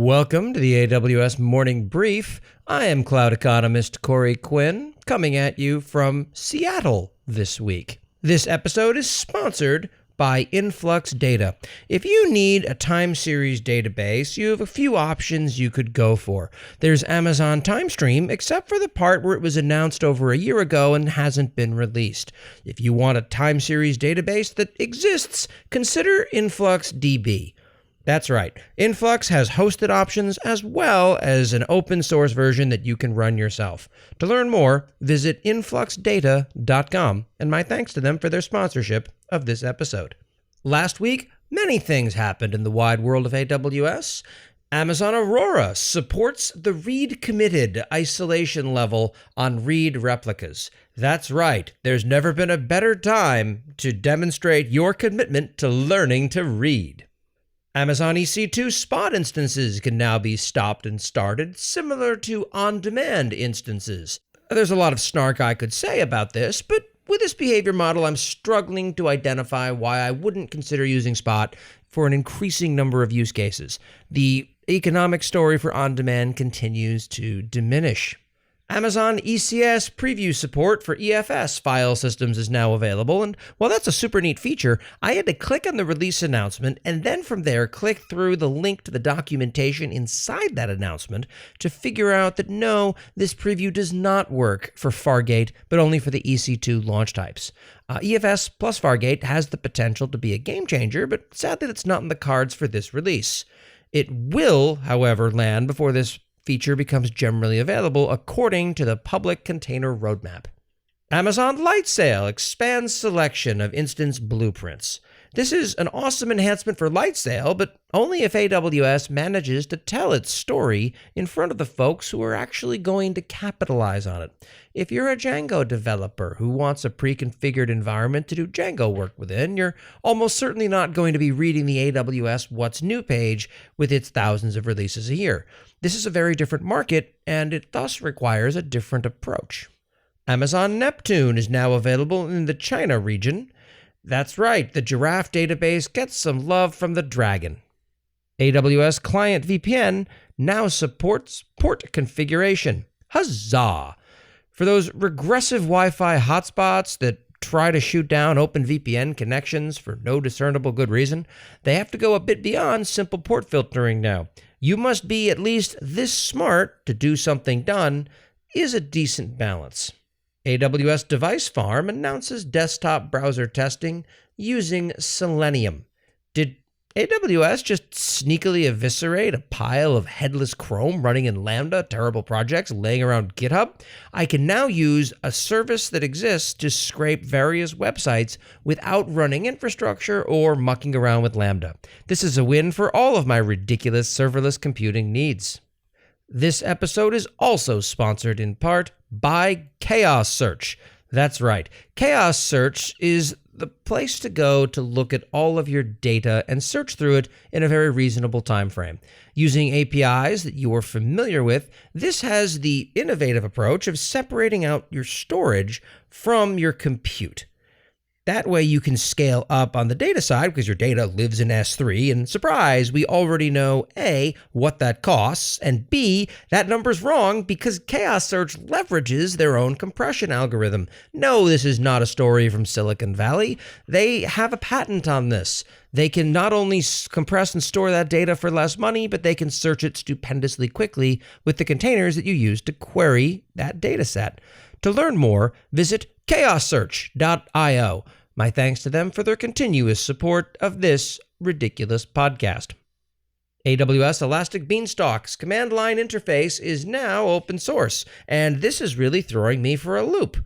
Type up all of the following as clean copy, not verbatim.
Welcome to the AWS Morning Brief. I am cloud economist Corey Quinn, coming at you from Seattle this week. This episode is sponsored by Influx Data. If you need a time series database, you have a few options you could go for. There's Amazon TimeStream, except for the part where it was announced over a year ago and hasn't been released. If you want a time series database that exists, consider InfluxDB. That's right. Influx has hosted options as well as an open source version that you can run yourself. To learn more, visit influxdata.com, and my thanks to them for their sponsorship of this episode. Last week, many things happened in the wide world of AWS. Amazon Aurora supports the read committed isolation level on read replicas. That's right. There's never been a better time to demonstrate your commitment to learning to read. Amazon EC2 spot instances can now be stopped and started, similar to on-demand instances. There's a lot of snark I could say about this, but with this behavior model, I'm struggling to identify why I wouldn't consider using Spot for an increasing number of use cases. The economic story for on-demand continues to diminish. Amazon ECS preview support for EFS file systems is now available, and while that's a super neat feature, I had to click on the release announcement and then from there click through the link to the documentation inside that announcement to figure out that no, this preview does not work for Fargate, but only for the EC2 launch types. EFS plus Fargate has the potential to be a game changer, but sadly that's not in the cards for this release. It will, however, land before this feature becomes generally available according to the public container roadmap. Amazon Lightsail expands selection of instance blueprints. This is an awesome enhancement for Lightsail, but only if AWS manages to tell its story in front of the folks who are actually going to capitalize on it. If you're a Django developer who wants a pre-configured environment to do Django work within, you're almost certainly not going to be reading the AWS What's New page with its thousands of releases a year. This is a very different market, and it thus requires a different approach. Amazon Neptune is now available in the China region. That's right, the giraffe database gets some love from the dragon. AWS Client VPN now supports port configuration. Huzzah! For those regressive Wi-Fi hotspots that try to shoot down OpenVPN connections for no discernible good reason, they have to go a bit beyond simple port filtering now. You must be at least this smart to do something done is a decent balance. AWS Device Farm announces desktop browser testing using Selenium. Did AWS just sneakily eviscerate a pile of headless Chrome running in Lambda terrible projects laying around GitHub? I can now use a service that exists to scrape various websites without running infrastructure or mucking around with Lambda. This is a win for all of my ridiculous serverless computing needs. This episode is also sponsored in part by Chaos Search. That's right. Chaos Search is the place to go to look at all of your data and search through it in a very reasonable time frame. Using APIs that you are familiar with, this has the innovative approach of separating out your storage from your compute. That way you can scale up on the data side because your data lives in S3, and surprise, we already know A, what that costs, and B, that number's wrong because Chaos Search leverages their own compression algorithm. No, this is not a story from Silicon Valley. They have a patent on this. They can not only compress and store that data for less money, but they can search it stupendously quickly with the containers that you use to query that data set. To learn more, visit chaossearch.io. My thanks to them for their continuous support of this ridiculous podcast. AWS Elastic Beanstalk's command line interface is now open source, and this is really throwing me for a loop.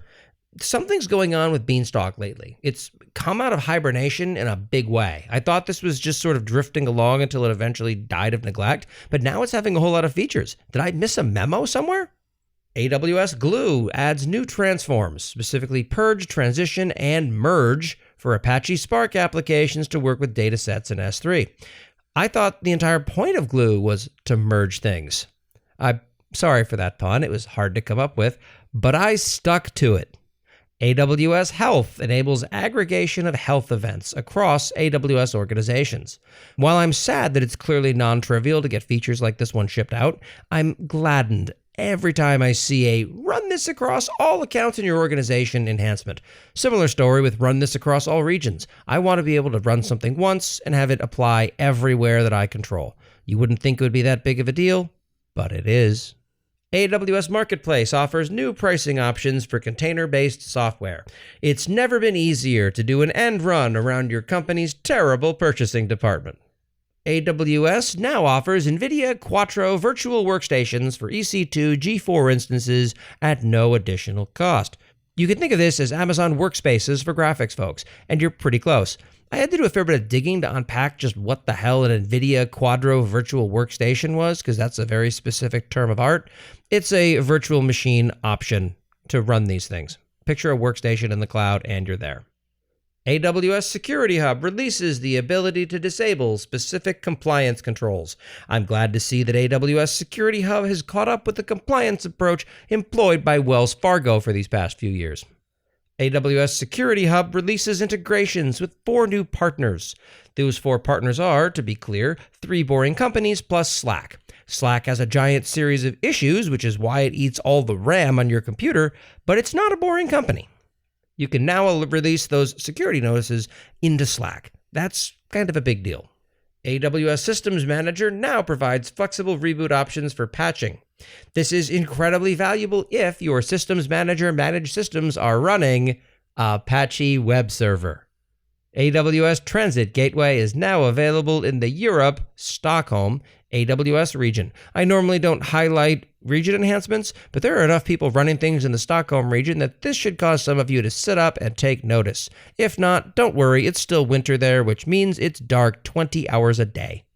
Something's going on with Beanstalk lately. It's come out of hibernation in a big way. I thought this was just sort of drifting along until it eventually died of neglect, but now it's having a whole lot of features. Did I miss a memo somewhere? AWS Glue adds new transforms, specifically purge, transition, and merge for Apache Spark applications to work with datasets in S3. I thought the entire point of Glue was to merge things. I'm sorry for that pun. It was hard to come up with, but I stuck to it. AWS Health enables aggregation of health events across AWS organizations. While I'm sad that it's clearly non-trivial to get features like this one shipped out, I'm gladdened every time I see a run this across all accounts in your organization enhancement. Similar story with run this across all regions. I want to be able to run something once and have it apply everywhere that I control. You wouldn't think it would be that big of a deal, but it is. AWS Marketplace offers new pricing options for container-based software. It's never been easier to do an end run around your company's terrible purchasing department. AWS now offers NVIDIA Quattro virtual workstations for EC2 G4 instances at no additional cost. You can think of this as Amazon Workspaces for graphics folks, and you're pretty close. I had to do a fair bit of digging to unpack just what the hell an NVIDIA Quattro virtual workstation was, because that's a very specific term of art. It's a virtual machine option to run these things. Picture a workstation in the cloud and you're there. AWS Security Hub releases the ability to disable specific compliance controls. I'm glad to see that AWS Security Hub has caught up with the compliance approach employed by Wells Fargo for these past few years. AWS Security Hub releases integrations with 4 new partners. Those 4 partners are, to be clear, 3 boring companies plus Slack. Slack has a giant series of issues, which is why it eats all the RAM on your computer, but it's not a boring company. You can now release those security notices into Slack. That's kind of a big deal. AWS Systems Manager now provides flexible reboot options for patching. This is incredibly valuable if your Systems Manager managed systems are running Apache web server. AWS Transit Gateway is now available in the Europe, Stockholm, AWS region. I normally don't highlight region enhancements, but there are enough people running things in the Stockholm region that this should cause some of you to sit up and take notice. If not, don't worry, it's still winter there, which means it's dark 20 hours a day.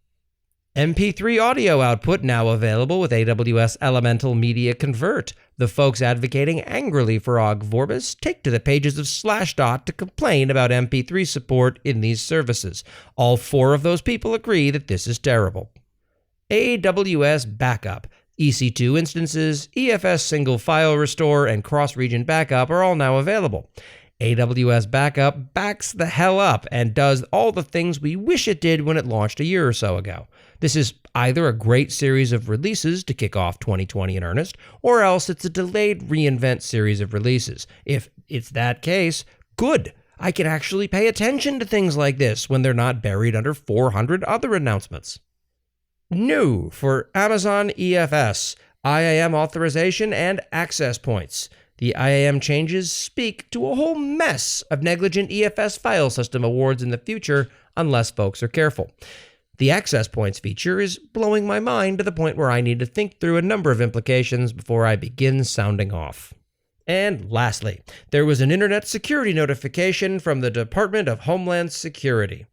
MP3 audio output now available with AWS Elemental Media Convert. The folks advocating angrily for Ogg Vorbis take to the pages of Slashdot to complain about MP3 support in these services. All 4 of those people agree that this is terrible. AWS Backup. EC2 instances, EFS single file restore, and cross-region backup are all now available. AWS Backup backs the hell up and does all the things we wish it did when it launched a year or so ago. This is either a great series of releases to kick off 2020 in earnest, or else it's a delayed reinvent series of releases. If it's that case, good. I can actually pay attention to things like this when they're not buried under 400 other announcements. New for Amazon EFS, IAM authorization and access points. The IAM changes speak to a whole mess of negligent EFS file system awards in the future unless folks are careful. The access points feature is blowing my mind to the point where I need to think through a number of implications before I begin sounding off. And lastly, there was an internet security notification from the Department of Homeland Security.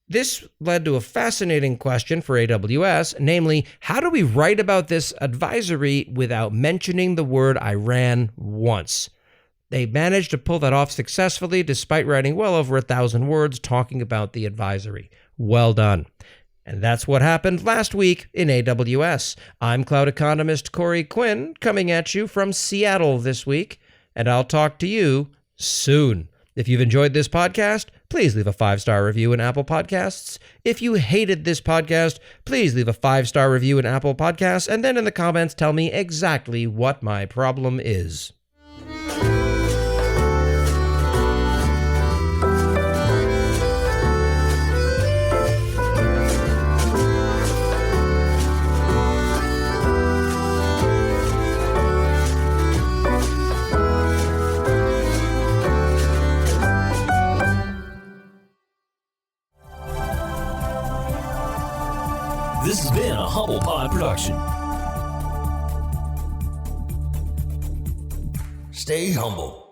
This led to a fascinating question for AWS, namely, how do we write about this advisory without mentioning the word Iran once? They managed to pull that off successfully despite writing well over 1,000 words talking about the advisory. Well done. And that's what happened last week in AWS. I'm cloud economist Corey Quinn coming at you from Seattle this week, and I'll talk to you soon. If you've enjoyed this podcast, please leave a 5-star review in Apple Podcasts. If you hated this podcast, please leave a 5-star review in Apple Podcasts, and then in the comments tell me exactly what my problem is. This has been a Humble Pod production. Stay humble.